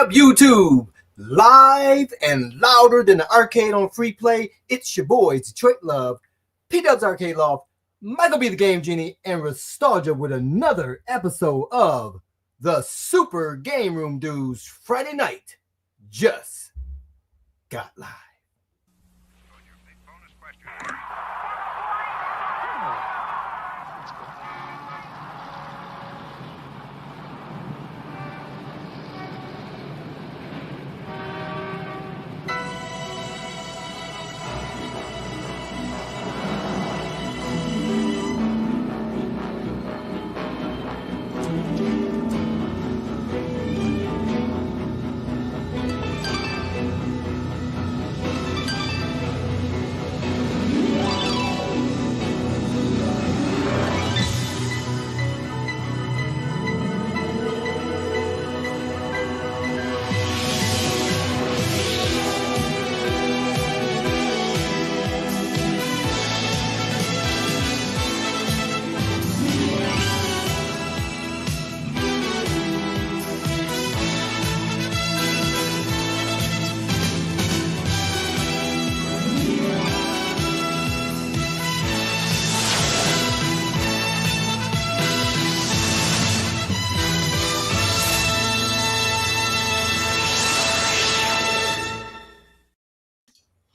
up, YouTube? Live and louder than the arcade on free play, it's your boys, Detroit Love, PDubs Arcade Loft, Michael B. the Game Genie, and Nostalgia with another episode of the Super Game Room Dudes Friday Night Just Got Live.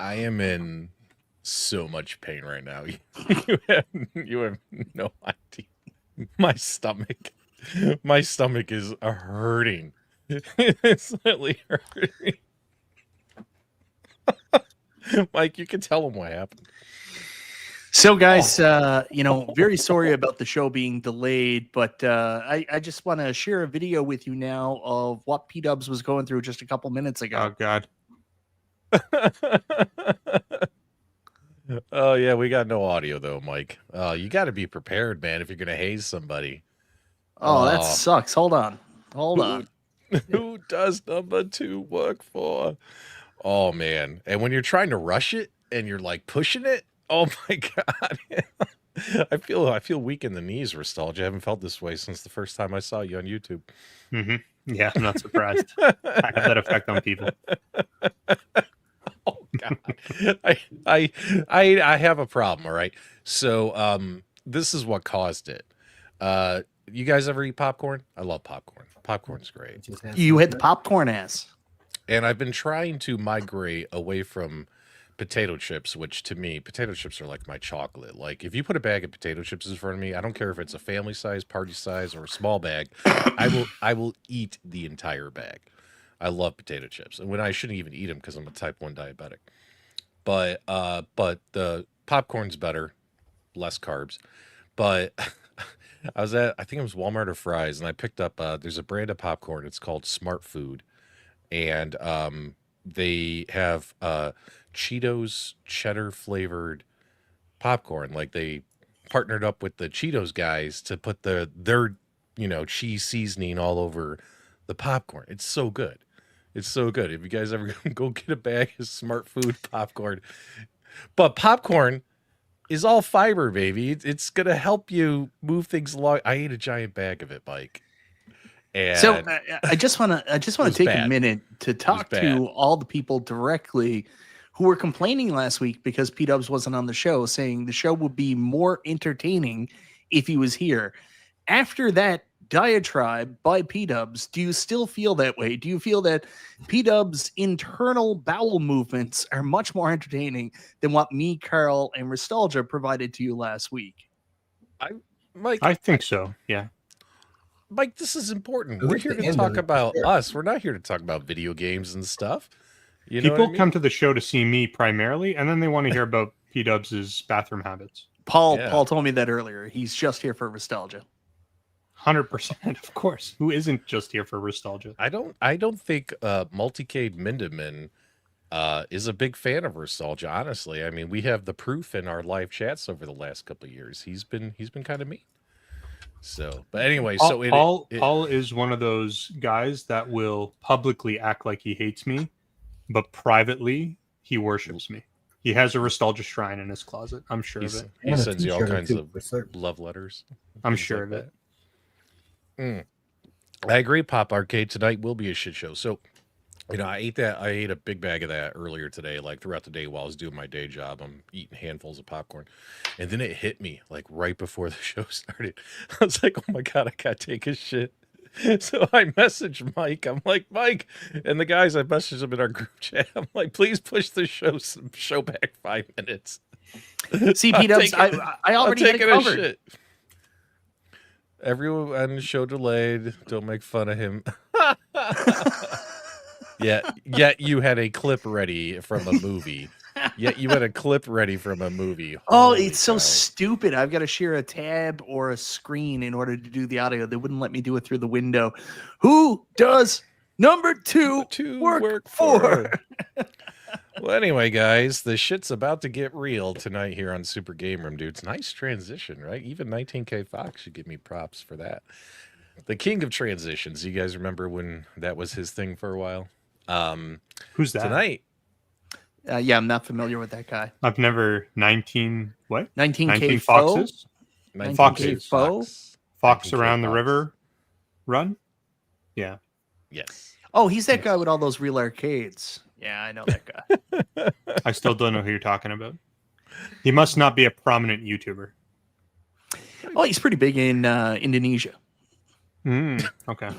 I am in so much pain right now. You have no idea. My stomach is hurting. It's literally hurting. Mike, you can tell them what happened. So, guys, very sorry about the show being delayed, but I just want to share a video with you now of what PDubs was going through just a couple minutes ago. Oh, God. Oh yeah, we got no audio though, Mike. You got to be prepared, man, if you're gonna haze somebody. Oh, that sucks. Hold on. Who does number 2 work for? Oh man, and when you're trying to rush it and you're like pushing it, oh my God. I feel weak in the knees, Nostalgia. I haven't felt this way since the first time I saw you on YouTube. Mm-hmm. Yeah, I'm not surprised. I have that effect on people. Oh God, I have a problem. All right, so this is what caused it. You guys ever eat popcorn? I love popcorn. Popcorn's great. You hit the popcorn ass. And I've been trying to migrate away from potato chips, which to me, potato chips are like my chocolate. Like if you put a bag of potato chips in front of me, I don't care if it's a family size, party size, or a small bag, I will eat the entire bag. I love potato chips, and when I shouldn't even eat them because I'm a type 1 diabetic. But the popcorn's better, less carbs. But I think it was Walmart or Fry's, and I picked up there's a brand of popcorn. It's called Smart Food, and they have Cheetos cheddar flavored popcorn. Like they partnered up with the Cheetos guys to put their cheese seasoning all over the popcorn. It's so good. It's so good. If you guys ever go get a bag of Smart Food popcorn, but popcorn is all fiber, baby. It's gonna help you move things along. I ate a giant bag of it, Mike. And so I just want to take a minute to talk to all the people directly who were complaining last week because PDubs wasn't on the show, saying the show would be more entertaining if he was here. After that diatribe by PDubs, do you still feel that way? Do you feel that PDubs' internal bowel movements are much more entertaining than what me, Carl, and Nostalgia provided to you last week? I think so, yeah. Mike, this is important. We're here to talk about us. We're not here to talk about video games and stuff. People come to the show to see me primarily, and then they want to hear about PDubs' bathroom habits. Paul told me that earlier. He's just here for nostalgia. 100%, of course. Who isn't just here for nostalgia? I don't think Multicade Mindeman is a big fan of nostalgia, honestly. I mean, we have the proof in our live chats over the last couple of years. He's been kind of mean. So, but anyway, Paul is one of those guys that will publicly act like he hates me, but privately he worships me. He has a nostalgia shrine in his closet. I'm sure of it. He sends you all kinds of love letters. I'm sure of it. I agree, Pop Arcade. Tonight will be a shit show. So You know, I ate a big bag of that earlier today, like throughout the day while I was doing my day job. I'm eating handfuls of popcorn. And then it hit me like right before the show started. I was like, oh my God, I gotta take a shit. So I messaged Mike. I'm like, Mike, and the guys, I messaged them in our group chat. I'm like, please push the show back 5 minutes. See, P-Dubs, I already had it covered. Shit. Everyone on the show delayed. Don't make fun of him. Yet you had a clip ready from a movie. Oh, Holy it's so stupid. I've got to share a tab or a screen in order to do the audio. They wouldn't let me do it through the window. Who does number two work for? Well, anyway, guys, the shit's about to get real tonight here on Super Game Room, dudes. Nice transition, right? Even 19K Fox should give me props for that. The king of transitions. You guys remember when that was his thing for a while? Who's that? Tonight. Yeah, I'm not familiar with that guy. I've never 19K Foxes. 19K Fox around the river run. Yeah. Yes. Oh, he's that guy with all those real arcades. Yeah, I know that guy. I still don't know who you're talking about. He must not be a prominent YouTuber. Oh, he's pretty big in Indonesia. Okay.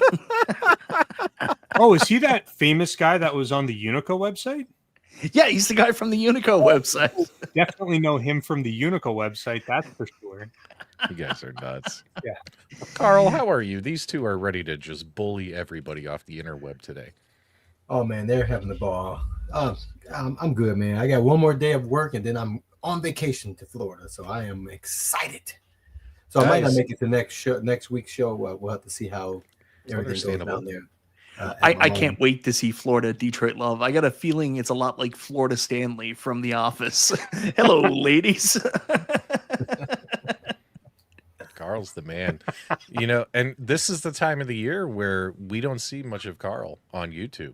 Oh, is he that famous guy that was on the Unico website? Yeah, he's the guy from the Unico website. Definitely know him from the Unico website, that's for sure. You guys are nuts. Yeah. Carl, how are you? These two are ready to just bully everybody off the interweb today. Oh man, they're having the ball. I'm good, man. I got one more day of work, and then I'm on vacation to Florida, so I am excited. So I might not make it to next week's show. We'll have to see how everything goes down there. I can't wait to see Florida Detroit Love. I got a feeling it's a lot like Florida Stanley from The Office. Hello, ladies. Carl's the man. You know, and this is the time of the year where we don't see much of Carl on YouTube.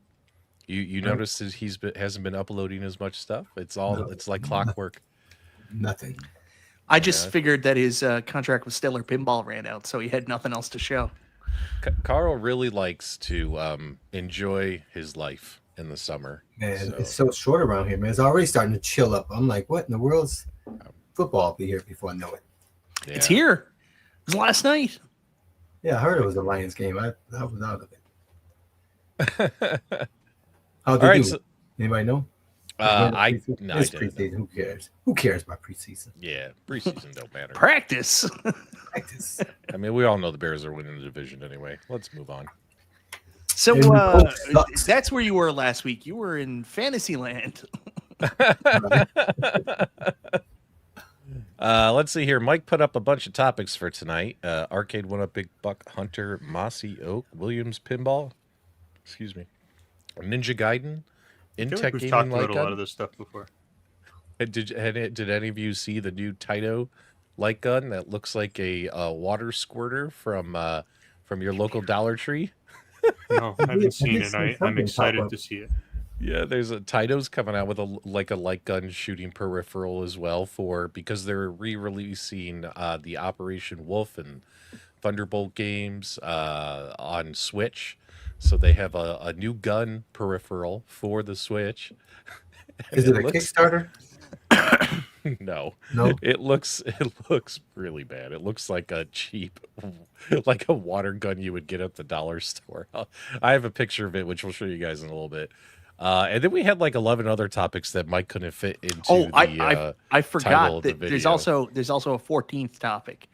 You notice that hasn't been uploading as much stuff. It's like clockwork. Nothing. I just figured that his contract with Stellar Pinball ran out, so he had nothing else to show. Carl really likes to enjoy his life in the summer. Man, it's so short around here, man. It's already starting to chill up. I'm like, what in the world's football will be here before I know it. Yeah. It's here. It was last night. Yeah, I heard it was a Lions game. I was out of it. How they do? Anybody know? It's preseason. Who cares? Who cares about preseason? Yeah, preseason don't matter. Practice. I mean, we all know the Bears are winning the division anyway. Let's move on. So that's where you were last week. You were in Fantasyland. Let's see here. Mike put up a bunch of topics for tonight. Arcade1Up, Big Buck Hunter, Mossy Oak, Williams Pinball. Excuse me. Ninja Gaiden, Intec Gaming. We've Gaming. talked about a lot of this stuff before. Did any of you see the new Taito light gun that looks like a water squirter from your local Dollar Tree? No, I haven't seen it. I'm excited to see it. Yeah, there's Taito's coming out with a light gun shooting peripheral as well because they're re-releasing the Operation Wolf and Thunderbolt games on Switch. So they have a new gun peripheral for the Switch. Is it a Kickstarter? No. It looks really bad. It looks like a cheap, like a water gun you would get at the dollar store. I have a picture of it, which we'll show you guys in a little bit. And then we had like 11 other topics that Mike couldn't fit into. I forgot that there's also a 14th topic.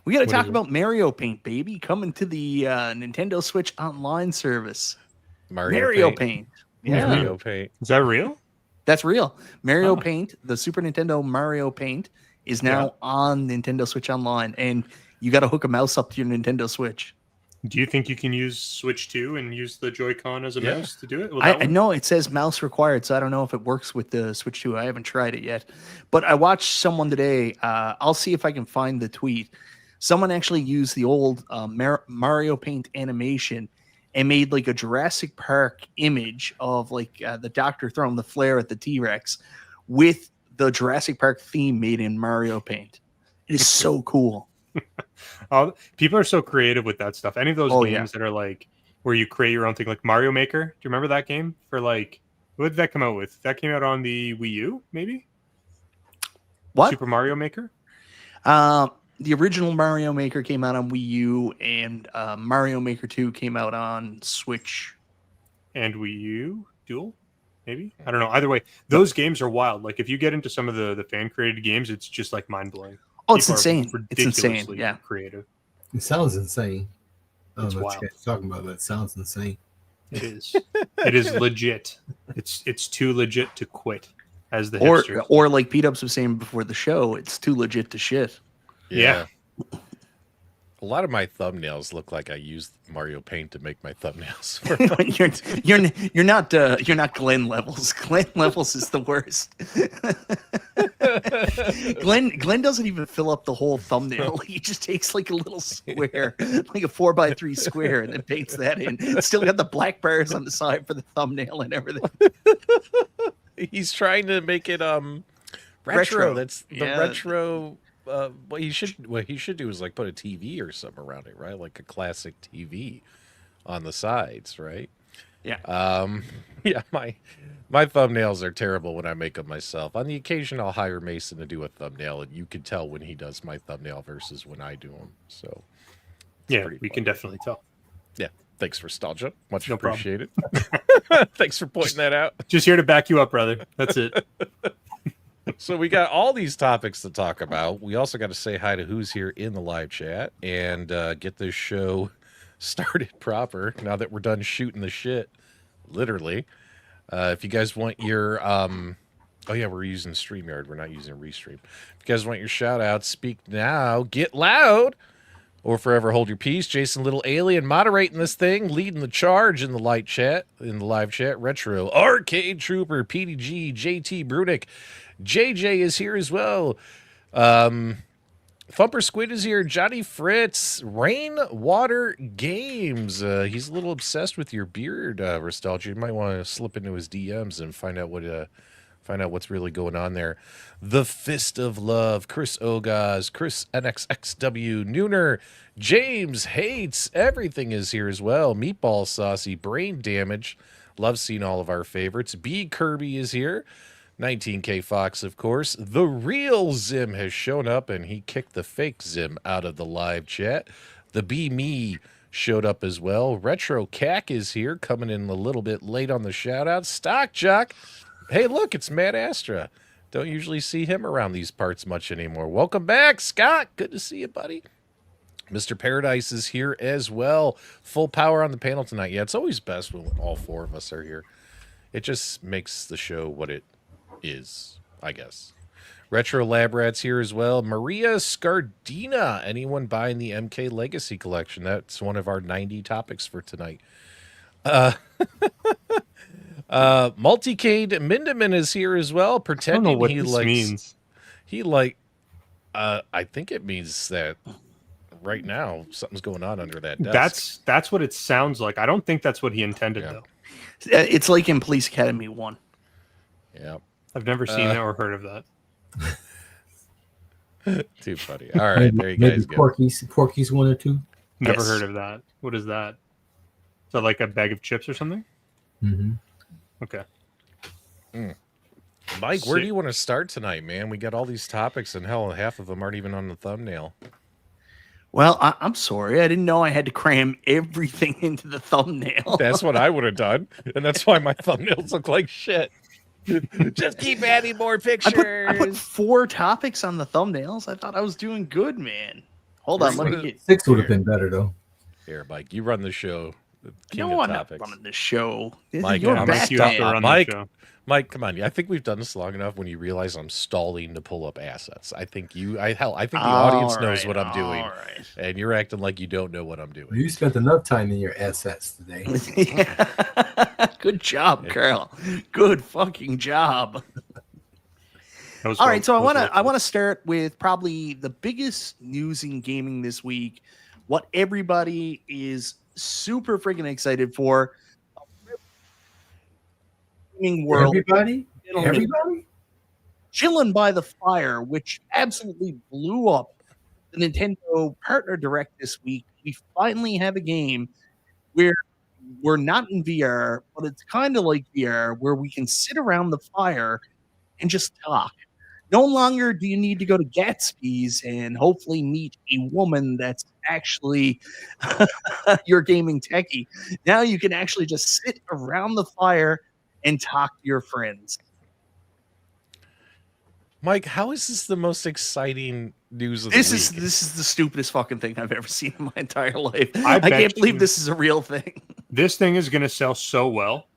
We got to talk about Mario Paint, baby, coming to the Nintendo Switch Online service. Mario Paint. Yeah. Mario Paint. Is that real? That's real. Mario Paint, the Super Nintendo Mario Paint, is now on Nintendo Switch Online, and you got to hook a mouse up to your Nintendo Switch. Do you think you can use Switch 2 and use the Joy-Con as a mouse to do it? I know it says mouse required, so I don't know if it works with the Switch 2. I haven't tried it yet. But I watched someone today. I'll see if I can find the tweet. Someone actually used the old Mario Paint animation and made like a Jurassic Park image of like the doctor throwing the flare at the T-Rex with the Jurassic Park theme made in Mario Paint. It is so cool. People are so creative with that stuff. Any of those games that are like where you create your own thing, like Mario Maker. Do you remember that game? For like, what did that come out with? That came out on the Wii U, maybe? What? Super Mario Maker? The original Mario Maker came out on Wii U, and Mario Maker 2 came out on Switch. And Wii U Dual, maybe? I don't know. Either way, those games are wild. Like, if you get into some of the fan-created games, it's just, like, mind-blowing. Oh, it's insane. It's insane, yeah. Creative. It sounds insane. I don't It's know what wild. you guys are talking about, but it sounds insane. It is. It is legit. It's too legit to quit, as the Or hipsters. or like P-Dubs was saying before the show, it's too legit to shit. Yeah. A lot of my thumbnails look like I used Mario Paint to make my thumbnails. You're not Glenn Levels. Glenn Levels is the worst. Glenn doesn't even fill up the whole thumbnail. He just takes like a little square, like a 4x3 square, and then paints that in. Still got the black bars on the side for the thumbnail and everything. He's trying to make it retro. That's the retro. What he should do is like put a TV or something around it, right? Like a classic TV on the sides, right? Yeah. Yeah. My thumbnails are terrible when I make them myself. On the occasion, I'll hire Mason to do a thumbnail, and you can tell when he does my thumbnail versus when I do them. So Yeah, we can definitely tell. Yeah. Thanks, Nostalgia. Much No problem. appreciated. Thanks for pointing that out. Just here to back you up, brother. That's it. So we got all these topics to talk about. We also got to say hi to who's here in the live chat and get this show started proper now that we're done shooting the shit, literally. If you guys want your... oh, yeah, we're using StreamYard. We're not using Restream. If you guys want your shout-outs, speak now, get loud, or forever hold your peace. Jason Little Alien moderating this thing, leading the charge in the live chat, Retro, Arcade Trooper, PDG, JT Brunick, JJ is here as well. Thumper Squid is here. Johnny Fritz, Rainwater Games. He's a little obsessed with your beard, Nostalgia. You might want to slip into his DMs and find out what's really going on there. The Fist of Love, Chris Ogaz, Chris NXXW, Nooner, James Hates. Everything is here as well. Meatball Saucy, Brain Damage. Love seeing all of our favorites. B Kirby is here. 19K Fox, of course. The real Zim has shown up, and he kicked the fake Zim out of the live chat. The Be Me showed up as well. Retro Cac is here, coming in a little bit late on the shout-out. Stock Jock. Hey, look, it's Matt Astra. Don't usually see him around these parts much anymore. Welcome back, Scott. Good to see you, buddy. Mr. Paradise is here as well. Full power on the panel tonight. Yeah, it's always best when all four of us are here. It just makes the show what it is, I guess. Retro Lab Rats here as well. Maria Scardina. Anyone buying the MK Legacy Collection? That's one of our 90 topics for tonight. Multicade Mindeman is here as well, pretending I don't know what he this likes. means. I think it means that right now something's going on under that desk. That's what it sounds like. I don't think that's what he intended, though. It's like in Police Academy 1. Yeah. I've never seen that or heard of that. Too funny. All right, there you guys go. Porky's 1 or 2. Never Yes. heard of that. What is that? Is that like a bag of chips or something? Mm-hmm. Okay. Mike, where do you want to start tonight, man? We got all these topics, and hell, half of them aren't even on the thumbnail. Well, I'm sorry. I didn't know I had to cram everything into the thumbnail. That's what I would have done, and that's why my thumbnails look like shit. Just keep adding more pictures. I put 4 topics on the thumbnails. I thought I was doing good, man. Hold on. Let me get... 6 would have been better, though. Here, Mike, you run the show. King No, of I'm not topics. running the show. Mike, You're I'm back, you have to man. run Mike, the show. Mike, come on. I think we've done this long enough when you realize I'm stalling to pull up assets. I think the audience knows what I'm doing. All right. And you're acting like you don't know what I'm doing. You spent enough time in your assets today. Yeah. Good job, Carl. Good fucking job. All right, so I want to start with probably the biggest news in gaming this week. What everybody is super freaking excited for. Gaming world. Everybody? Chilling by the Fire, which absolutely blew up the Nintendo Partner Direct this week. We finally have a game where we're not in VR, but it's kind of like VR where we can sit around the fire and just talk. No longer do you need to go to Gatsby's and hopefully meet a woman that's actually your gaming techie. Now you can actually just sit around the fire and talk to your friends. Mike, how is this the most exciting news of the This week? is the stupidest fucking thing I've ever seen in my entire life. I can't believe this is a real thing. This thing is going to sell so well.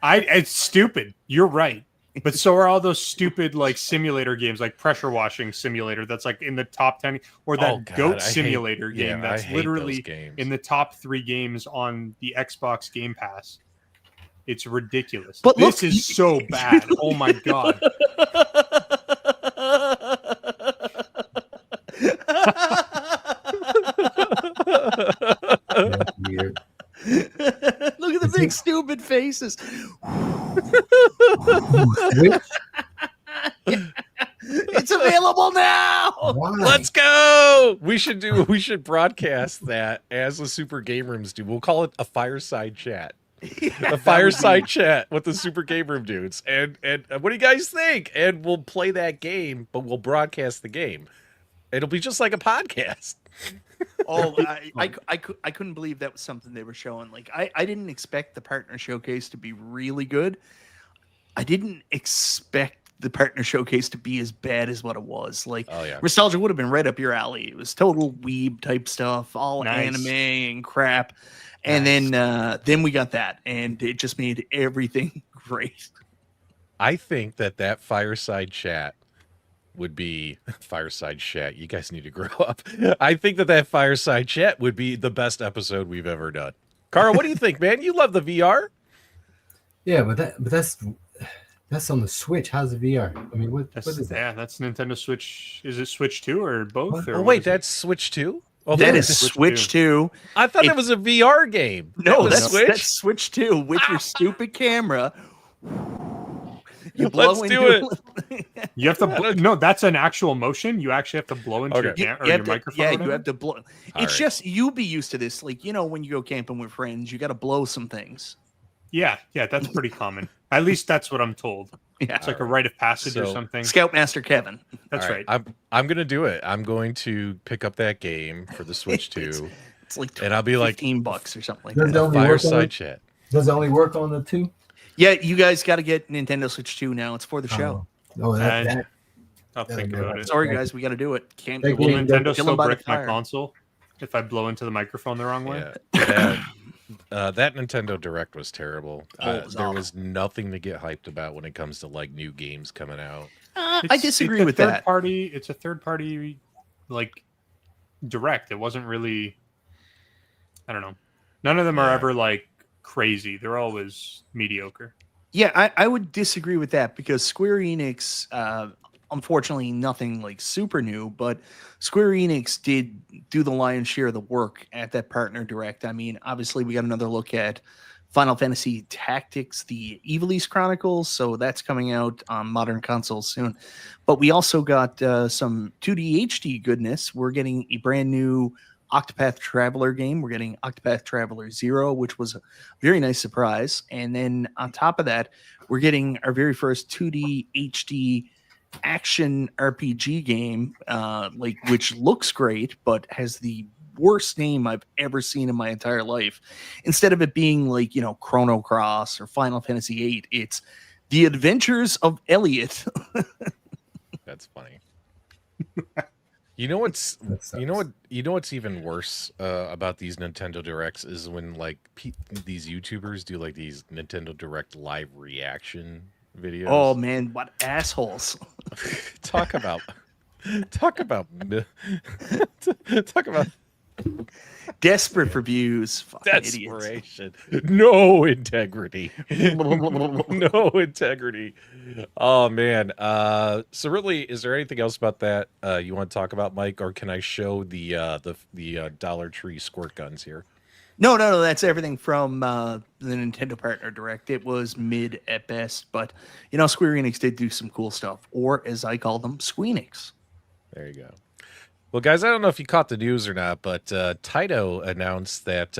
It's stupid. You're right. But so are all those stupid like simulator games, like Pressure Washing Simulator, that's like in the top 10, or that Goat Simulator game that's literally in the top 3 games on the Xbox Game Pass. It's ridiculous. But this is so bad. Oh my god. That's weird. Look at the big stupid faces. It's available now. Why? Let's go. We should broadcast that as the Super Game Rooms do. We'll call it a fireside chat. A fireside chat with the Super Game Room dudes. And what do you guys think? And we'll play that game, but we'll broadcast the game. It'll be just like a podcast. I couldn't believe that was something they were showing. Like I didn't expect the partner showcase to be really good. I didn't expect the partner showcase to be as bad as what it was. Like Nostalgia would have been right up your alley. It was total weeb type stuff, all anime and crap. And then we got that, and it just made everything great. I think that fireside chat would be fireside chat. You guys need to grow up. I think that fireside chat would be the best episode we've ever done. Carl, what do you think, man? You love the VR. Yeah, but that's on the Switch. How's the VR? I mean, what is that? Yeah, that's Nintendo Switch. Is it Switch 2 or both? Or oh wait, that's Switch 2? Oh, that is Switch 2. I thought that was a VR game. No, that's Switch 2 with your stupid camera. Let's do it. You have to no, that's an actual motion. You actually have to blow into your microphone. Yeah, you have to blow. It's just you'll be used to this. Like, when you go camping with friends, you got to blow some things. Yeah, that's pretty common. At least that's what I'm told. Yeah, it's like a rite of passage or something. Scoutmaster Kevin. That's right. I'm gonna do it. I'm going to pick up that game for the Switch 2. It's like and I'll be like $15 or something like that. Fireside chat. Does it only work on the 2? Yeah, you guys got to get Nintendo Switch 2 now. It's for the show. I'll think about it. Sorry, guys, we got to do it. Will Nintendo still brick my console if I blow into the microphone the wrong way? That Nintendo Direct was terrible. There was nothing to get hyped about when it comes to like new games coming out. I disagree with that. It's a third party like Direct. It wasn't really. I don't know. None of them are ever like crazy. They're always mediocre. Yeah, I would disagree with that because Square Enix, unfortunately, nothing like super new, but Square Enix did do the lion's share of the work at that partner direct. I mean, obviously, we got another look at Final Fantasy Tactics, the Ivalice Chronicles, so that's coming out on modern consoles soon. But we also got some 2D HD goodness. We're getting a brand new Octopath Traveler game. We're getting Octopath Traveler 0, which was a very nice surprise. And then on top of that, we're getting our very first 2D HD action RPG game, which looks great, but has the worst name I've ever seen in my entire life. Instead of it being like, Chrono Cross or Final Fantasy VIII, it's The Adventures of Elliot. That's funny. You know what's even worse about these Nintendo Directs is when like these YouTubers do like these Nintendo Direct live reaction videos. Oh man, what assholes! talk about desperate for views. Desperation. No integrity. No integrity. Oh man. So really, is there anything else about that you want to talk about, Mike, or can I show the Dollar Tree squirt guns here? No. That's everything from the Nintendo Partner Direct. It was mid at best, but Square Enix did do some cool stuff, or as I call them, Squeenix. There you go. Well, guys, I don't know if you caught the news or not, but Taito announced that,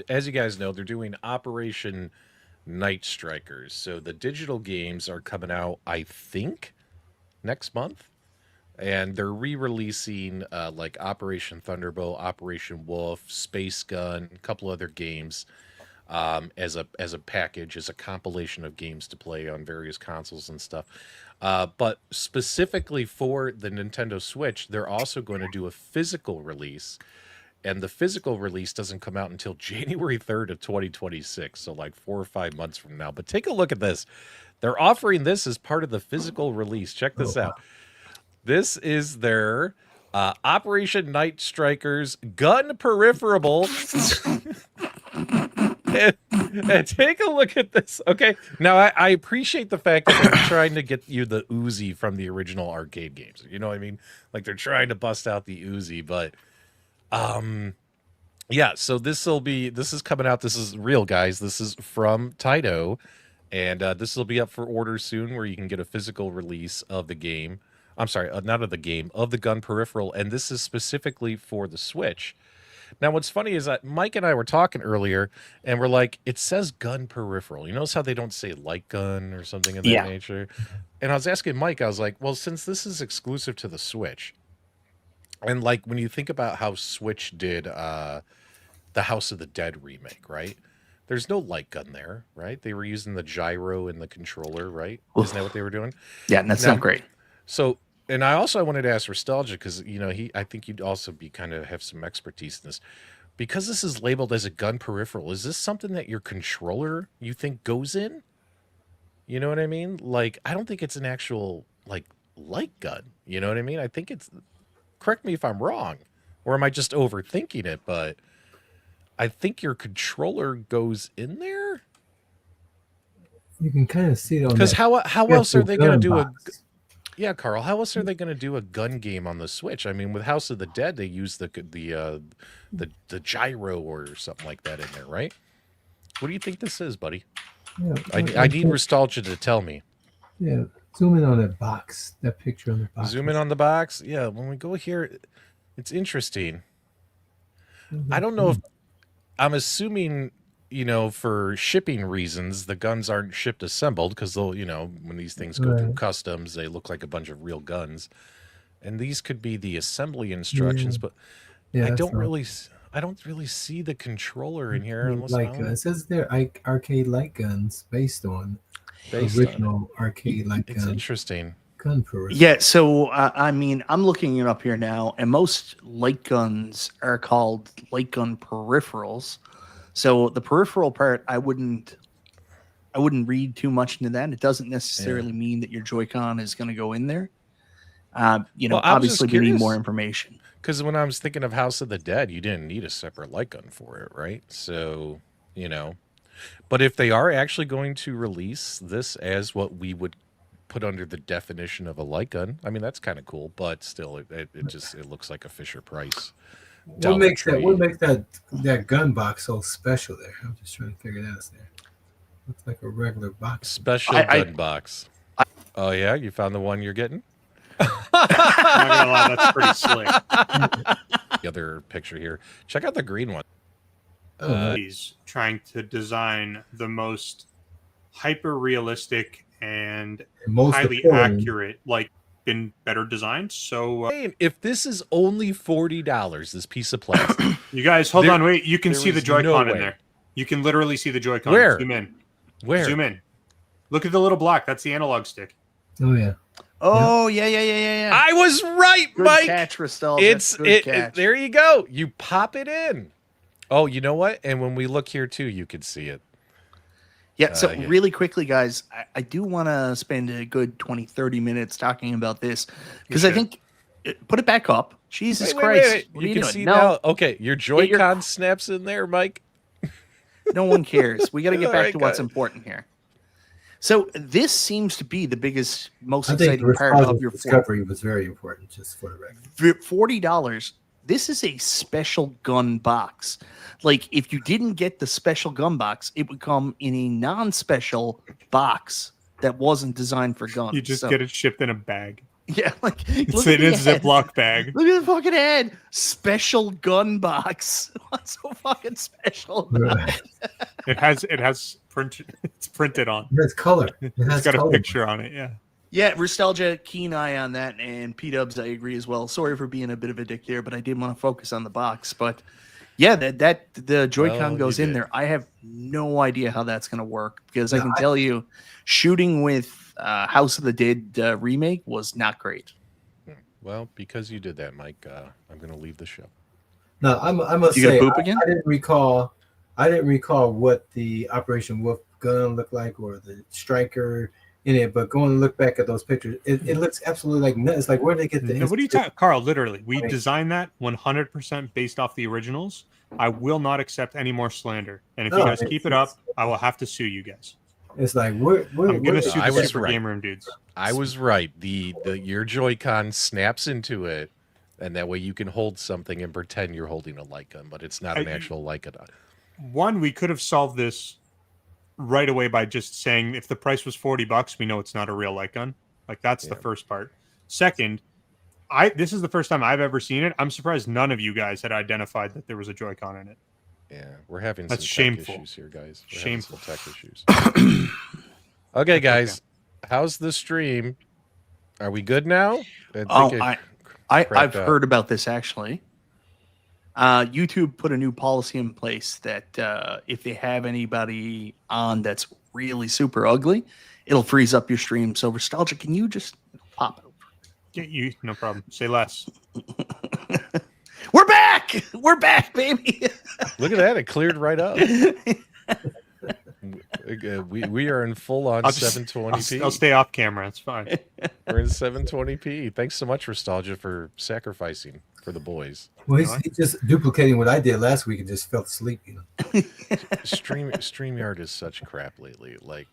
as you guys know, they're doing Operation Night Strikers. So the digital games are coming out, I think, next month. And they're re-releasing like Operation Thunderbolt, Operation Wolf, Space Gun, a couple other games as a package, as a compilation of games to play on various consoles and stuff. But specifically for the Nintendo Switch, they're also going to do a physical release. And the physical release doesn't come out until January 3rd of 2026, so like 4 or 5 months from now. But take a look at this. They're offering this as part of the physical release. Check this out. This is their Operation Night Strikers gun peripheral. and take a look at this. Okay, now I appreciate the fact that they're trying to get you the Uzi from the original arcade games. You know what I mean? Like they're trying to bust out the Uzi, but yeah. So this is coming out. This is real, guys. This is from Taito, and this will be up for order soon, where you can get a physical release of the game. I'm sorry, not of the game, of the gun peripheral, and this is specifically for the Switch. Now, what's funny is that Mike and I were talking earlier, and we're like, it says gun peripheral. You notice how they don't say light gun or something of that nature? And I was asking Mike, I was like, well, since this is exclusive to the Switch, and like when you think about how Switch did the House of the Dead remake, right? There's no light gun there, right? They were using the gyro in the controller, right? Isn't that what they were doing? Yeah, and that's not great. So, and I wanted to ask Nostalgia, because I think you'd also be kind of have some expertise in this, because this is labeled as a gun peripheral. Is this something that your controller you think goes in? You know what I mean? Like, I don't think it's an actual like light gun. You know what I mean? I think it's. Correct me if I'm wrong, or am I just overthinking it? But I think your controller goes in there. You can kind of see it on. Because how else are they going to do a? Yeah, Carl. How else are they going to do a gun game on the Switch? I mean, with House of the Dead, they use the gyro or something like that in there, right? What do you think this is, buddy? Yeah, I need Nostalgia to tell me. Yeah, zoom in on that box, that picture on the box. Zoom in on the box. Yeah, when we go here, it's interesting. I don't know if I'm assuming. For shipping reasons, the guns aren't shipped assembled, because they'll, when these things go through customs, they look like a bunch of real guns. And these could be the assembly instructions, but I don't really see the controller in here. It says there arcade light guns based on original arcade light guns. It's interesting. Gun peripheral. Yeah, so I mean, I'm looking it up here now, and most light guns are called light gun peripherals. So the peripheral part, I wouldn't read too much into that. It doesn't necessarily mean that your Joy-Con is going to go in there. Obviously we need more information. Because when I was thinking of House of the Dead, you didn't need a separate light gun for it, right? So, but if they are actually going to release this as what we would put under the definition of a light gun, I mean, that's kind of cool. But still, it looks like a Fisher Price. What makes that gun box so special there? I'm just trying to figure that out there. Looks like a regular box. Special gun box. Oh yeah, you found the one you're getting? I'm not gonna lie, that's pretty slick. The other picture here. Check out the green one. He's trying to design the most hyper realistic and highly accurate, like, been better designed. So if this is only $40, this piece of plastic. You guys, hold on, wait. You can see the Joy-Con in there. You can literally see the Joy-Con. Where? Zoom in. Where? Zoom in. Look at the little block. That's the analog stick. Oh yeah. Oh yeah. I was right, Good Mike. Catch, Ristel. Catch. There you go. You pop it in. Oh, you know what? And when we look here too, you can see it. Yeah, so really quickly, guys, I do want to spend a good 20, 30 minutes talking about this, because I think, put it back up. Jesus Christ. Wait. You can see now. Okay, your Joy-Con snaps in there, Mike. No one cares. We got to get back to what's important here. So this seems to be the biggest, most exciting part of your discovery was very important, just for the record. $40. This is a special gun box. Like, if you didn't get the special gun box, it would come in a non-special box that wasn't designed for guns. You just get it shipped in a bag. Yeah, like It's in a Ziploc bag. Look at the fucking ad. Special gun box. What's so fucking special about it? It has printed. It's printed on. It has color. It's got color. A picture on it. Yeah. Yeah, Nostalgia, keen eye on that, and P-Dubs, I agree as well. Sorry for being a bit of a dick there, but I did want to focus on the box. But yeah, that the Joy-Con goes in there. I have no idea how that's going to work because I can tell you, shooting with House of the Dead remake was not great. Well, because you did that, Mike, I'm going to leave the show. No, I must you say, gonna poop again? I didn't recall what the Operation Wolf gun looked like or the striker in it, but going to look back at those pictures, it looks absolutely like nuts. Like, where did they get the? No, what are you talking, Carl? Literally, we designed that 100% based off the originals. I will not accept any more slander, and if you guys keep it up, I will have to sue you guys. It's like I'm gonna sue the Super Game Room dudes. I was right. Your Joy-Con snaps into it, and that way you can hold something and pretend you're holding a light gun, but it's not an actual light gun. One, we could have solved this right away by just saying if the price was $40, we know it's not a real light gun. Like that's the first part. Second, this is the first time I've ever seen it. I'm surprised none of you guys had identified that there was a Joy-Con in it. Yeah, we're having that's some shameful. Tech issues here, guys. We're shameful having some tech issues. Okay, guys, how's the stream? Are we good now? I've heard about this actually. YouTube put a new policy in place that if they have anybody on that's really super ugly, it'll freeze up your stream. So, Nostalgia, can you just pop it over? Yeah, no problem. Say less. We're back! We're back, baby! Look at that. It cleared right up. We are in full-on 720p. I'll stay off camera. It's fine. We're in 720p. Thanks so much, Nostalgia, for sacrificing for the boys. Well, he's just duplicating what I did last week and just fell asleep. StreamYard is such crap lately. Like,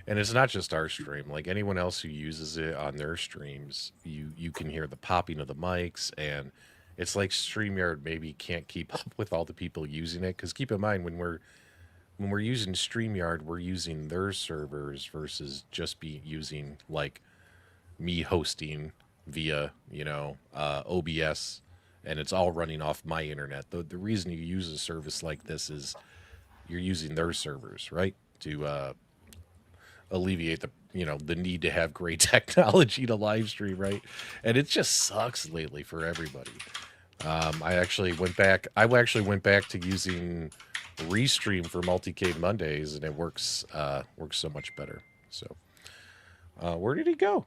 and it's not just our stream. Like anyone else who uses it on their streams, you can hear the popping of the mics, and it's like StreamYard maybe can't keep up with all the people using it. Because keep in mind, when we're using StreamYard, we're using their servers versus just using like me hosting via OBS, and it's all running off my internet. The reason you use a service like this is you're using their servers, right, to alleviate the need to have great technology to live stream, right? And it just sucks lately for everybody. I actually went back to using Restream for Multicade Mondays, and it works so much better. So where did he go?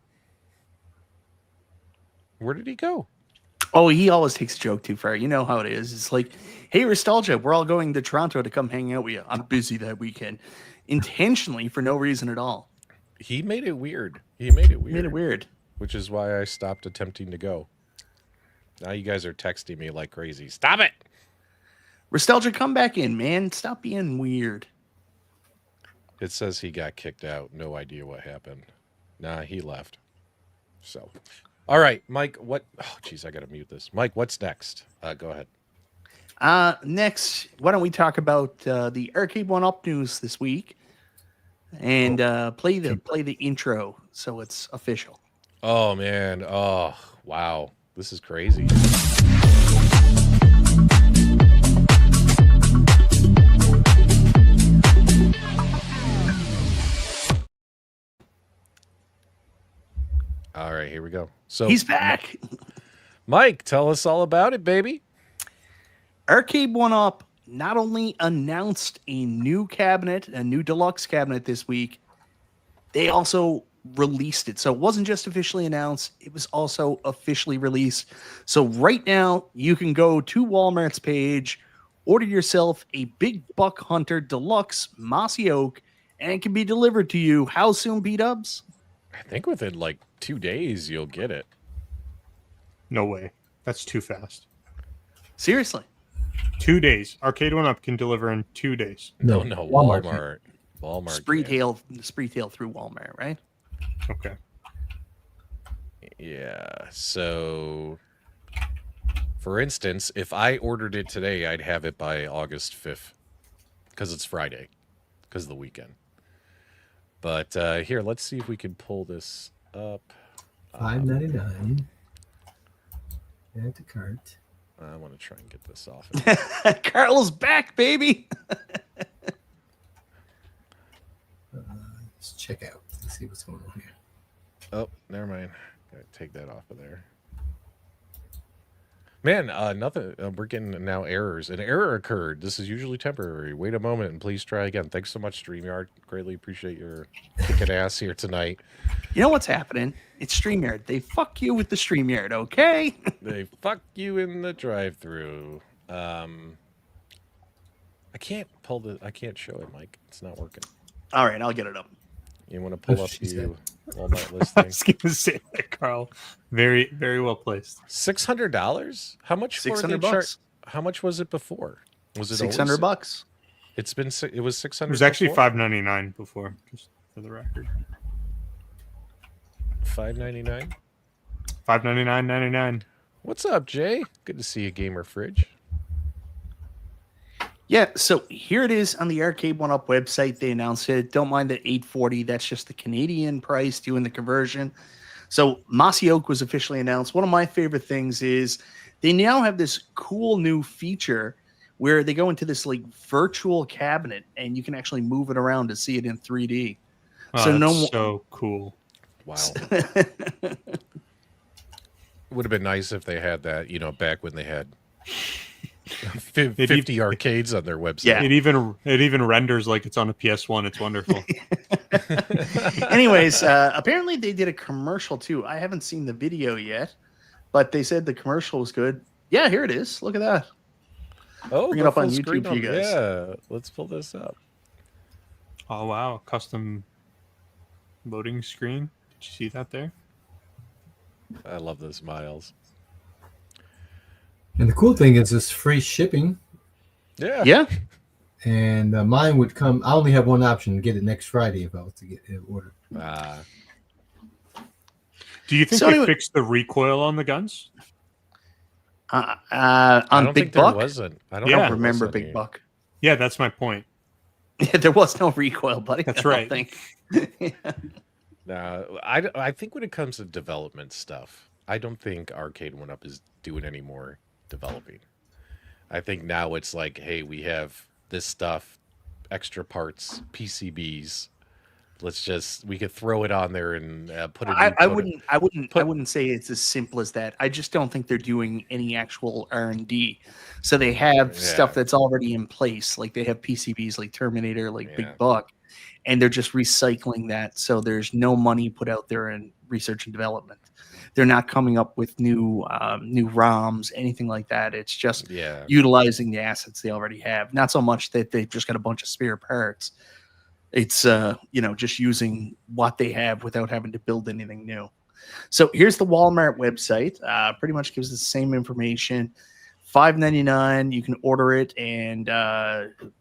Oh, he always takes a joke too far. You know how it is. It's like, hey, Nostalgia, we're all going to Toronto to come hang out with you. I'm busy that weekend. Intentionally for no reason at all. He made it weird. Which is why I stopped attempting to go. Now you guys are texting me like crazy. Stop it! Nostalgia, come back in, man. Stop being weird. It says he got kicked out. No idea what happened. Nah, he left. So, all right, Mike, what? Oh, geez, I got to mute this. Mike, what's next? Go ahead. Next, why don't we talk about the Arcade1Up news this week and play the intro so it's official. Oh, man. Oh, wow. This is crazy. All right, here we go. So he's back. Mike, tell us all about it, baby. Arcade1Up not only announced a new cabinet, a new deluxe cabinet this week, they also released it. So it wasn't just officially announced, it was also officially released. So right now, you can go to Walmart's page, order yourself a Big Buck Hunter Deluxe Mossy Oak, and it can be delivered to you. How soon, P-Dubs? I think within like 2 days, you'll get it. No way. That's too fast. Seriously? 2 days. Arcade1Up can deliver in 2 days. No, Walmart. Spree tail through Walmart, right? Okay. Yeah. So, for instance, if I ordered it today, I'd have it by August 5th because it's Friday, because of the weekend. But here, let's see if we can pull this up. $5.99. Add to cart. I want to try and get this off. Carl's back, baby. Let's check out. Let's see what's going on here. Oh, never mind. Gotta take that off of there. Man, nothing. We're getting now errors. An error occurred. This is usually temporary. Wait a moment and please try again. Thanks so much, StreamYard. Greatly appreciate your kicking ass here tonight. You know what's happening? It's StreamYard. They fuck you with the StreamYard, okay? They fuck you in the drive-through. I can't pull the. I can't show it, Mike. It's not working. All right, I'll get it up. You want to pull up the Walmart I listing? was going to say that, Carl. Very, very well placed. $600? How much? $600. How much was it before? Was it $600? It's been. It was 600. It was actually $5.99 before, just for the record. $5.99. $5.99.99. What's up, Jay? Good to see you, Gamer Fridge. Yeah, so here it is on the Arcade1Up website. They announced it. Don't mind the $840. That's just the Canadian price doing the conversion. So Mossy Oak was officially announced. One of my favorite things is they now have this cool new feature where they go into this like virtual cabinet and you can actually move it around to see it in 3D. Oh, that's so cool. Wow. Would have been nice if they had that, back when they had 50 arcades on their website. Yeah. It even renders like it's on a PS1. It's wonderful. Anyways, apparently they did a commercial too. I haven't seen the video yet, but they said the commercial was good. Yeah, here it is. Look at that. Oh, bring it up on YouTube for you guys. Yeah, let's pull this up. Oh wow, custom loading screen. Did you see that there? I love those smiles. And the cool thing is it's free shipping. Yeah. Yeah. And mine would come. I only have one option to get it next Friday if I was to get it ordered. Do you think they fixed the recoil on the guns? On Big Buck? I don't remember Big Buck. Yeah, that's my point. Yeah, there was no recoil, buddy. That's right. I think when it comes to development stuff, I don't think Arcade1Up is doing any more developing. I think now it's like, hey, we have this stuff, extra parts, PCBs. We could throw it on there and put it. I wouldn't say it's as simple as that. I just don't think they're doing any actual R&D. So they have stuff that's already in place, like they have PCBs like Terminator, like Big Buck, and they're just recycling that. So there's no money put out there in research and development. They're not coming up with new ROMs, anything like that. It's just utilizing the assets they already have. Not so much that they've just got a bunch of spare parts. It's just using what they have without having to build anything new. So here's the Walmart website. Pretty much gives the same information. $5.99. You can order it, and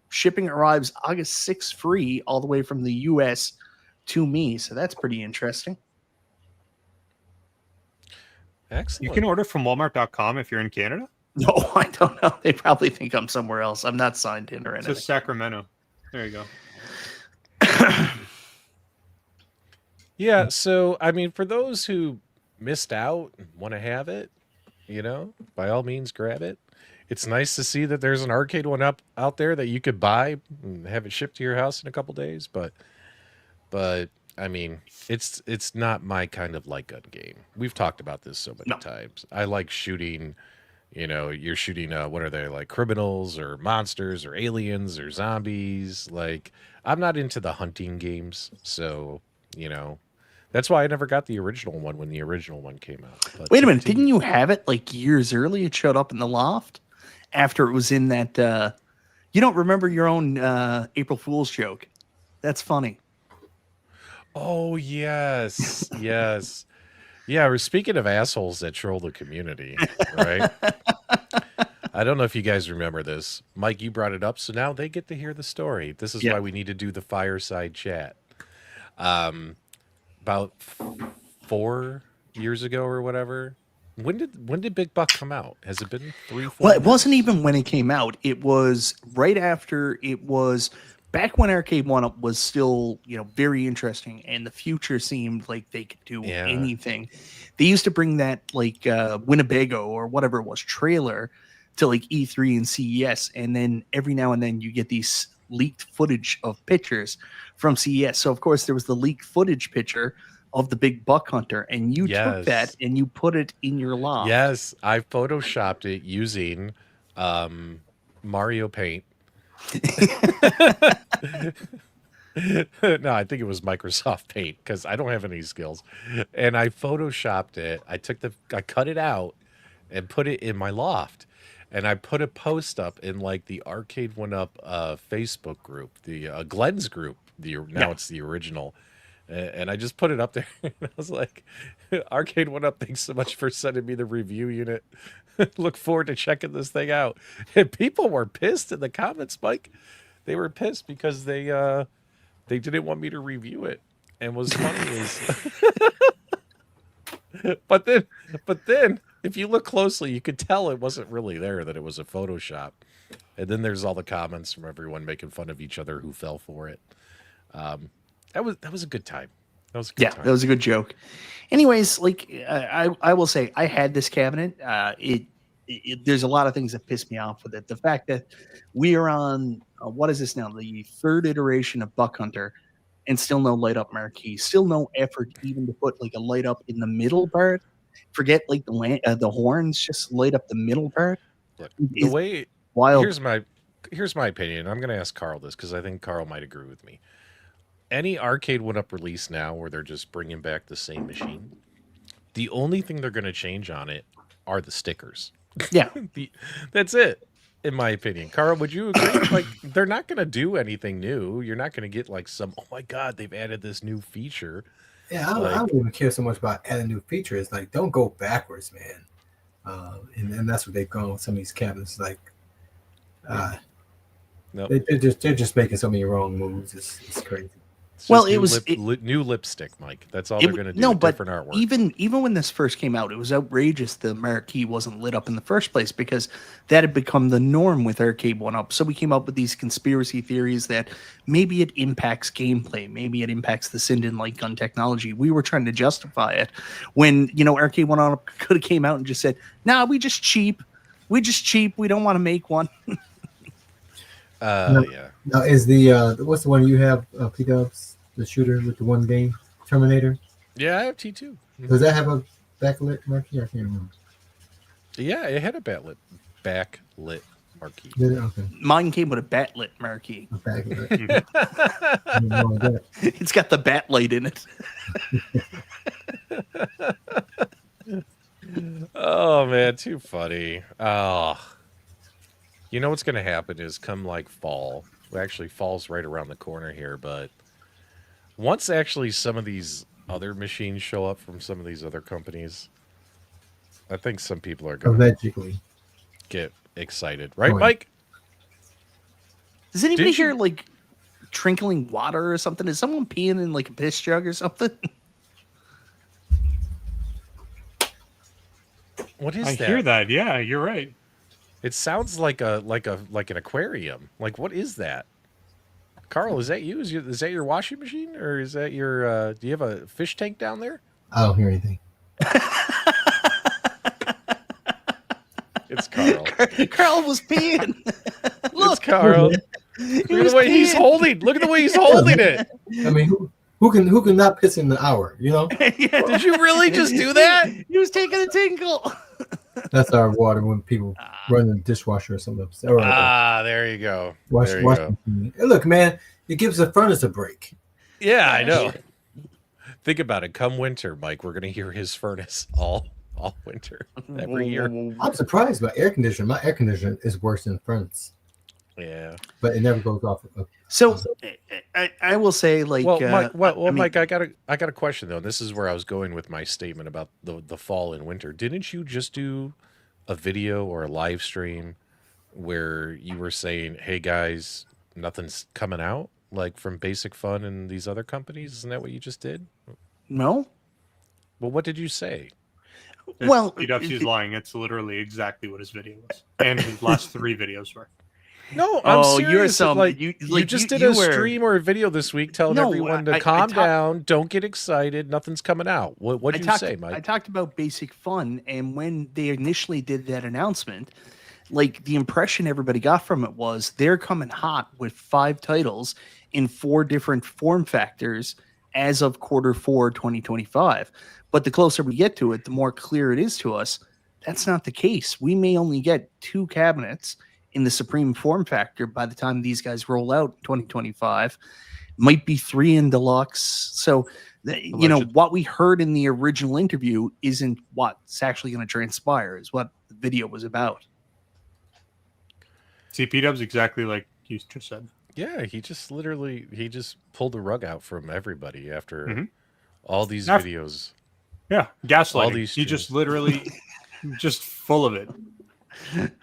shipping arrives August 6th free all the way from the US to me. So that's pretty interesting. Excellent. You can order from Walmart.com if you're in Canada? No, I don't know. They probably think I'm somewhere else. I'm not signed in or anything. It's Sacramento. There you go. Yeah, so I mean, for those who missed out and want to have it, by all means grab it. It's nice to see that there's an Arcade1Up out there that you could buy and have it shipped to your house in a couple days, but I mean, it's not my kind of light gun game. We've talked about this so many times. I like shooting, you're shooting what are they, like criminals or monsters or aliens or zombies. Like, I'm not into the hunting games, so that's why I never got the original one when the original one came out. But wait a minute, didn't you have it like years early? It showed up in the loft after it was in that. You don't remember your own April Fool's joke? That's funny. Oh yes, yes, yeah. We're speaking of assholes that troll the community, right? I don't know if you guys remember this. Mike, you brought it up, so now they get to hear the story. This is why we need to do the fireside chat. About 4 years ago or whatever. When did Big Buck come out? Has it been 3-4 Well, years? it wasn't even when it came out. It was right after it was back when Arcade1Up was still, very interesting, and the future seemed like they could do anything. They used to bring that like Winnebago or whatever it was trailer to like E3 and CES, and then every now and then you get these leaked footage of pictures from CES. So of course there was the leaked footage picture of the big buck hunter, and you took that and you put it in your loft. Yes, I photoshopped it using Mario Paint. No, I think it was Microsoft Paint because I don't have any skills. And I photoshopped it. I cut it out and put it in my loft. And I put a post up in like the Arcade1Up Facebook group, the Glenn's group. It's the original. And I just put it up there. And I was like, Arcade1Up, thanks so much for sending me the review unit. Look forward to checking this thing out. And people were pissed in the comments, Mike. They were pissed because they didn't want me to review it. And what's funny is but then if you look closely, you could tell it wasn't really there, that it was a Photoshop. And then there's all the comments from everyone making fun of each other who fell for it. That was a good time. That was a good time. That was a good joke. Anyways, like I will say, I had this cabinet. There's a lot of things that piss me off with it. The fact that we are on what is this now? The third iteration of Buck Hunter, and still no light up marquee. Still no effort even to put like a light up in the middle part. Forget like the horns, just light up the middle part. Look, the way wild. Here's my opinion. I'm going to ask Carl this because I think Carl might agree with me. Any Arcade1Up release now where they're just bringing back the same machine, the only thing they're going to change on it are the stickers. Yeah, that's it, in my opinion. Carl, would you agree? Like, they're not going to do anything new. You're not going to get like some, oh my God, they've added this new feature. Yeah, I don't even care so much about adding new features. Like, don't go backwards, man. And that's what they've gone with some of these cabinets. Like, nope. they're just making so many wrong moves. It's crazy. Well, it was new lipstick, Mike. That's all they're going to do. No, but different artwork. Even when this first came out, it was outrageous the marquee wasn't lit up in the first place, because that had become the norm with Arcade1Up. So we came up with these conspiracy theories that maybe it impacts gameplay, maybe it impacts the Sinden light gun technology. We were trying to justify it when Arcade1Up could have came out and just said, "Nah, we just cheap. We don't want to make one." Yeah. Now is the what's the one you have, PDubs, the shooter with the one game, Terminator? Yeah, I have T2. Does that have a backlit marquee? I can't remember. Yeah, it had a backlit marquee. Okay. Mine came with a backlit marquee. A backlit. It's got the bat light in it. Oh man, too funny. Oh. You know what's going to happen is come like fall. Well, actually, fall's right around the corner here, but once actually some of these other machines show up from some of these other companies, I think some people are going to get excited. Right, Mike? Does anybody hear like trickling water or something? Is someone peeing in like a piss jug or something? What is that? I hear that. Yeah, you're right. It sounds like an aquarium. Like, what is that? Carl, is that you? Is that your washing machine, or is that your? Do you have a fish tank down there? I don't hear anything. It's Carl. Carl was peeing. Look, it's Carl. Look at the way he's holding. Look at the way he's holding it. I mean, who can not piss in the hour? Yeah. Did you really just do that? He was taking a tinkle. That's our water when people run the dishwasher or something. There you go. Wash. Look, man, it gives the furnace a break. Yeah, I know. Think about it. Come winter, Mike, we're gonna hear his furnace all winter every year. I'm surprised by air conditioning. My air conditioner is worse than the furnace. Yeah, but it never goes off. So I will say, like, Mike, I got a question though. This is where I was going with my statement about the fall and winter. Didn't you just do a video or a live stream where you were saying, "Hey guys, nothing's coming out like from Basic Fun and these other companies"? Isn't that what you just did? No. Well, what did you say? Well, PDubs is lying. It's literally exactly what his video was, and his last 3 videos were. No, I'm serious. You're some you just did a stream or a video this week telling everyone to calm down, don't get excited, nothing's coming out. What did you say, Mike? I talked about Basic Fun, and when they initially did that announcement, like the impression everybody got from it was they're coming hot with 5 titles in 4 different form factors as of Q4 2025. But the closer we get to it, the more clear it is to us that's not the case. We may only get 2 cabinets in the Supreme form factor by the time these guys roll out in 2025. Might be 3 in Deluxe. So, what we heard in the original interview isn't what's actually going to transpire, is what the video was about. See, PDubs exactly like you just said. Yeah, he just pulled the rug out from everybody after all these videos. Yeah, gaslighting. He just literally just full of it.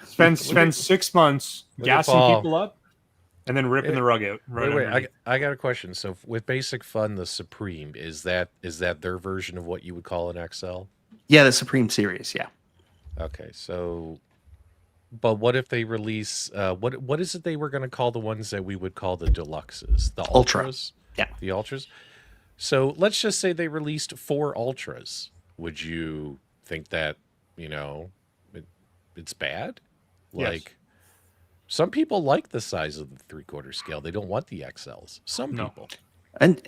Spend 6 months gassing people up and then ripping the rug out. Wait, I got a question. So with Basic Fun, the Supreme, is that their version of what you would call an XL? Yeah, the Supreme series, yeah. Okay, so but what if they release what is it they were going to call the ones that we would call the Deluxes? The Ultras? Yeah. The Ultras? So let's just say they released 4 Ultras. Would you think that, it's bad? Like, some people like the size of the 3/4 scale. They don't want the XLs. Some people. And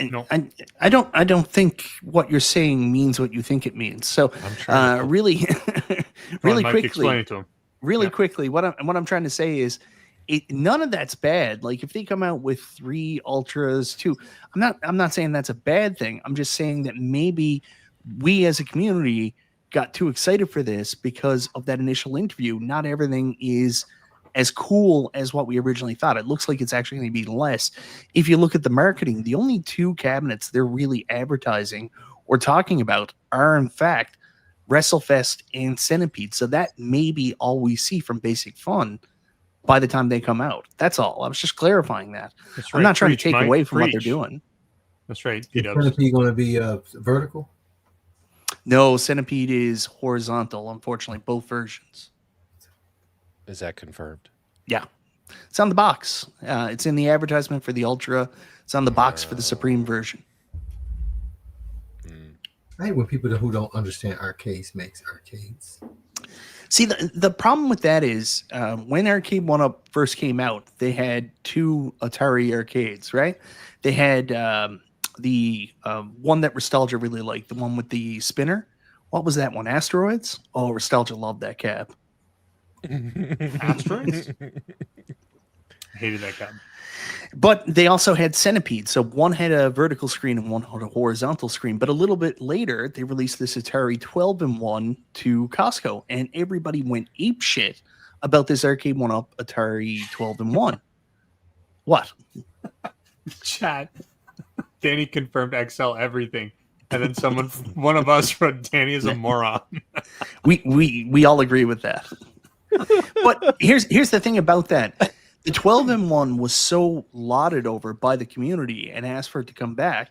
I don't think what you're saying means what you think it means. So really quickly, explain it to him. Really quickly, what I'm trying to say is, none of that's bad. Like if they come out with 3 Ultras, 2, I'm not saying that's a bad thing. I'm just saying that maybe we as a community got too excited for this because of that initial interview. Not everything is as cool as what we originally thought. It looks like it's actually going to be less. If you look at the marketing, the only 2 cabinets they're really advertising or talking about are, in fact, WrestleFest and Centipede. So that may be all we see from Basic Fun by the time they come out. That's all. I was just clarifying that. Right. I'm not trying to take away from what they're doing. That's right. Is Centipede going to be vertical? No, Centipede is horizontal, unfortunately, both versions. Is that confirmed? Yeah. It's on the box. It's in the advertisement for the Ultra. It's on the box for the Supreme version. I hate when people who don't understand arcades makes arcades. See, the problem with that is when Arcade1Up first came out, they had 2 Atari arcades, right? They had the one that Nostalgia really liked, the one with the spinner. What was that one? Asteroids? Oh, Nostalgia loved that cab. Asteroids? I hated that cab. But they also had Centipede. So one had a vertical screen and one had a horizontal screen. But a little bit later, they released this Atari 12-in-1 to Costco. And everybody went apeshit about this Arcade1Up Atari 12-in-1. What? Chat. Danny confirmed XL everything. And then one of us wrote Danny is a moron. we all agree with that. But here's the thing about that. The 12-in-1 was so lauded over by the community and asked for it to come back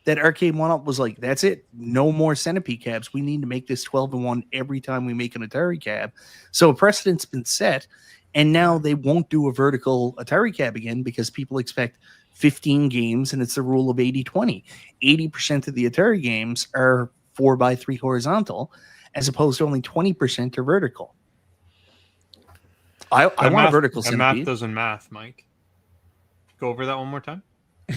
that Arcade1Up was like, that's it. No more Centipede cabs. We need to make this 12-in-1 every time we make an Atari cab. So a precedent's been set, and now they won't do a vertical Atari cab again because people expect 15 games, and it's the rule of 80-20. 80% of the Atari games are 4x3 horizontal, as opposed to only 20% are vertical. I want a vertical Centipede. Math doesn't math, Mike. Go over that one more time. I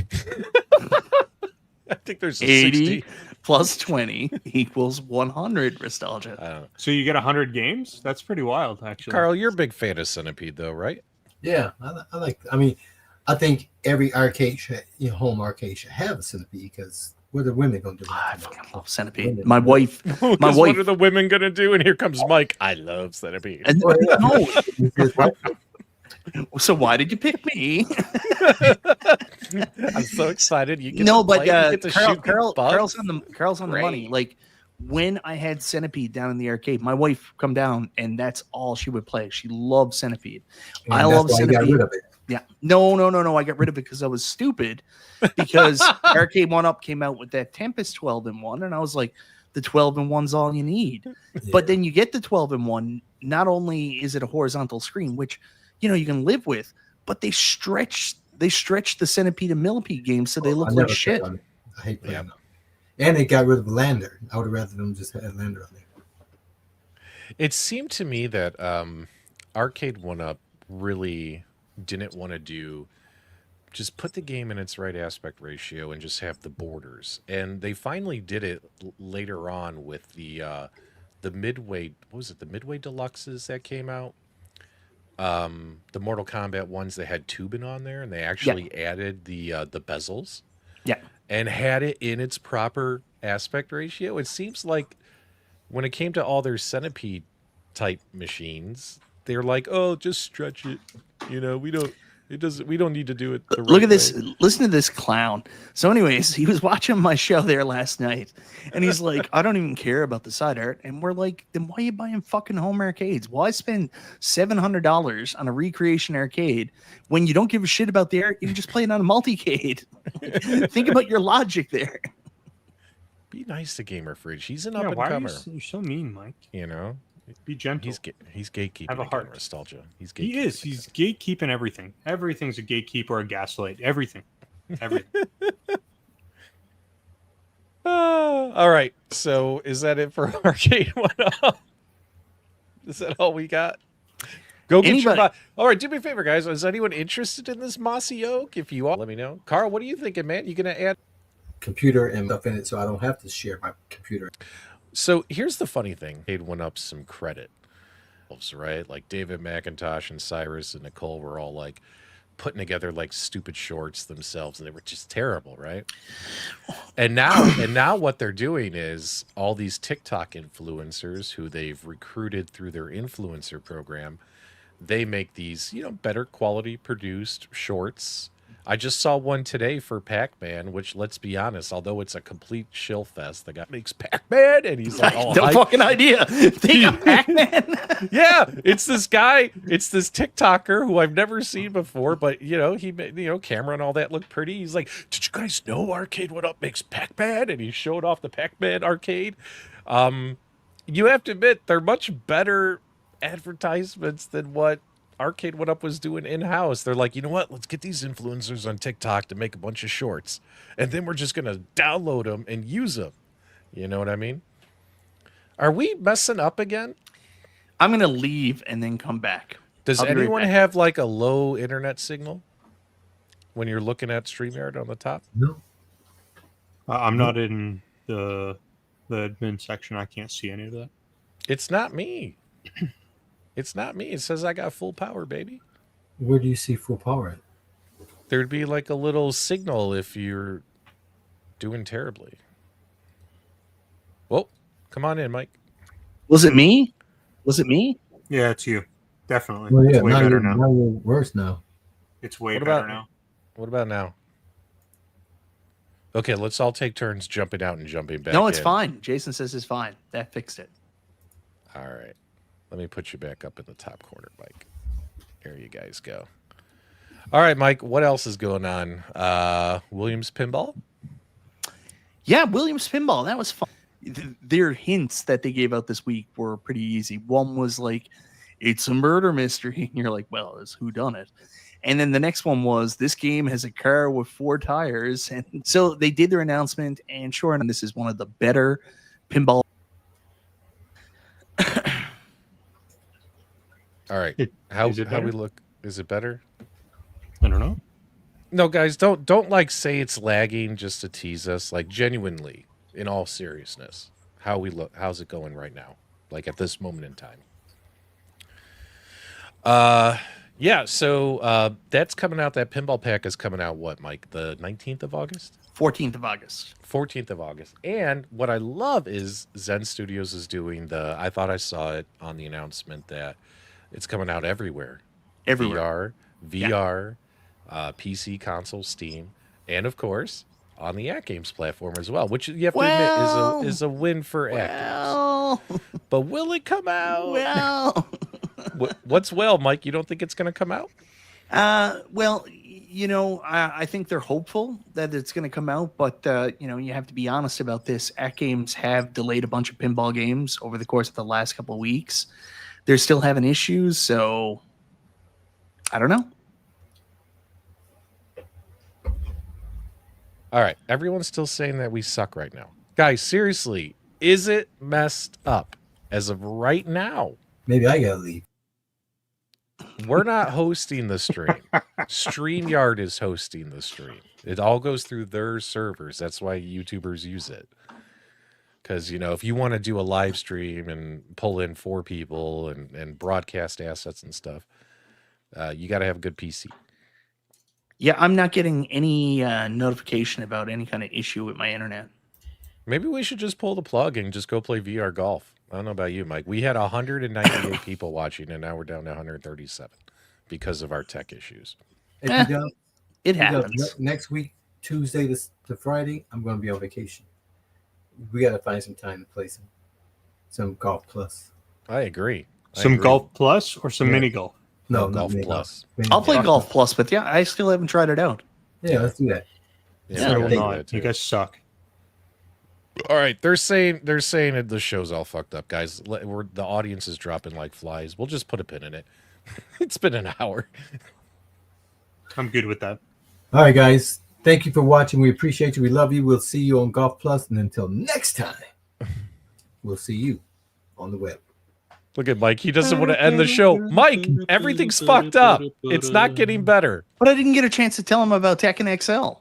think there's 80 plus 20 equals 100. Nostalgia. So you get 100 games? That's pretty wild, actually. Carl, you're a big fan of Centipede, though, right? Yeah, I like. I mean, I think every arcade, home arcade, should have a Centipede because what are women gonna do? I fucking love Centipede. My wife. What are the women gonna do? And here comes Mike. I love Centipede. No. So why did you pick me? I'm so excited. You get Carl's on the money. Like when I had Centipede down in the arcade, my wife come down and that's all she would play. She loved Centipede. And I love Centipede. Got rid of it. Yeah. No. I got rid of it because I was stupid. Because Arcade1Up came out with that Tempest 12-in-1, and I was like, the 12-in-1's all you need. Yeah. But then you get the 12-in-1. Not only is it a horizontal screen, which you can live with. But they stretch the centipede and millipede games so they look like shit. I hate playing them. And they got rid of Lander. I would have rather them just had Lander on there. It seemed to me that Arcade1Up really didn't want to do just put the game in its right aspect ratio and just have the borders. And they finally did it later on with the Midway, what was it, the Midway Deluxes that came out? The Mortal Kombat ones that had tubing on there, and they actually added the bezels. Yeah. And had it in its proper aspect ratio. It seems like when it came to all their centipede type machines, they're like, oh, just stretch it. We don't need to do it. Look at this. Listen to this clown. So anyways, he was watching my show there last night, and he's like, I don't even care about the side art. And we're like, then why are you buying fucking home arcades? Why spend $700 on a recreation arcade when you don't give a shit about the art? You can just play it on a multicade. Think about your logic there. Be nice to Gamer Fridge. He's an up-and-comer. You're so mean, Mike. Be gentle. He's gatekeeping. Have a heart. Nostalgia. He's gatekeeping. He is. He's gatekeeping everything. Everything's a gatekeeper or a gaslight. Everything. All right. So is that it for Arcade1Up? Is that all we got? Go get your. All right. Do me a favor, guys. Is anyone interested in this Mossy Oak? If you are, let me know. Carl, what are you thinking, man? You gonna add computer and stuff in it so I don't have to share my computer? So here's the funny thing. Arcade1Up some credit, right? Like David McIntosh and Cyrus and Nicole were all like putting together like stupid shorts themselves, and they were just terrible, right? And now what they're doing is all these TikTok influencers who they've recruited through their influencer program, they make these, better quality produced shorts. I just saw one today for Pac-Man, which, let's be honest, although it's a complete shill fest, the guy makes Pac-Man, and he's like, no fucking idea. They got Pac-Man. Yeah, it's this guy. It's this TikToker who I've never seen before, but he made, camera and all that look pretty. He's like, did you guys know Arcade1Up makes Pac-Man? And he showed off the Pac-Man arcade. You have to admit, they're much better advertisements than what Arcade1Up was doing in-house. They're like, you know what? Let's get these influencers on TikTok to make a bunch of shorts, and then we're just going to download them and use them. You know what I mean? Are we messing up again? I'm going to leave and then come back. Does anyone have like a low internet signal when you're looking at StreamYard on the top? No. I'm not in the admin section. I can't see any of that. It's not me. It's not me. It says I got full power, baby. Where do you see full power at? There'd be like a little signal if you're doing terribly. Well, come on in, Mike. Was it me? Yeah, it's you. Definitely. Well, yeah, it's way better now. Now you're worse now. It's way better now. What about now? Okay, let's all take turns jumping out and jumping back. No, it's fine. Jason says it's fine. That fixed it. All right. Let me put you back up in the top corner, Mike. There you guys go. All right, Mike, what else is going on? Williams Pinball? Yeah, Williams Pinball. That was fun. Their hints that they gave out this week were pretty easy. One was like, it's a murder mystery. And you're like, well, it's whodunit. And then the next one was, this game has a car with 4 tires. And so they did their announcement, and sure enough, this is one of the better pinball. All right. How we look? Is it better? I don't know. No, guys, don't like say it's lagging just to tease us. Like, genuinely, in all seriousness, how we look? How's it going right now? Like at this moment in time. Yeah. So that's coming out. That pinball pack is coming out. What, Mike? The 19th of August. 14th of August. 14th of August. And what I love is Zen Studios is doing the. I thought I saw it on the announcement that it's coming out everywhere. Everywhere. VR, PC, console, Steam, and of course on the AtGames platform as well, which you have to admit is a win for AtGames. But will it come out? Well, what's Mike? You don't think it's going to come out? Well, I think they're hopeful that it's going to come out, but you have to be honest about this. AtGames have delayed a bunch of pinball games over the course of the last couple of weeks. They're still having issues, so I don't know. All right. Everyone's still saying that we suck right now. Guys, seriously, is it messed up as of right now? Maybe I gotta leave. We're not hosting the stream. StreamYard is hosting the stream. It all goes through their servers. That's why YouTubers use it. Because, you know, if you want to do a live stream and pull in 4 people and broadcast assets and stuff, you got to have a good PC. Yeah, I'm not getting any notification about any kind of issue with my internet. Maybe we should just pull the plug and just go play VR golf. I don't know about you, Mike. We had 198 people watching, and now we're down to 137 because of our tech issues. It happens. Next week, Tuesday to Friday, I'm going to be on vacation. We got to find some time to play some Golf Plus. I agree. Some Golf Plus or some mini golf? No, Golf Plus. I'll play Golf Plus, but yeah, I still haven't tried it out. Yeah, let's do that. Yeah, will not. You guys suck. All right, they're saying that the show's all fucked up, guys. The audience is dropping like flies. We'll just put a pin in it. It's been an hour. I'm good with that. All right, guys. Thank you for watching. We appreciate you. We love you. We'll see you on Golf Plus, and until next time, we'll see you on the web. Look at Mike. He doesn't want to end the show. Mike, everything's fucked up. It's not getting better. But I didn't get a chance to tell him about Tekken XL.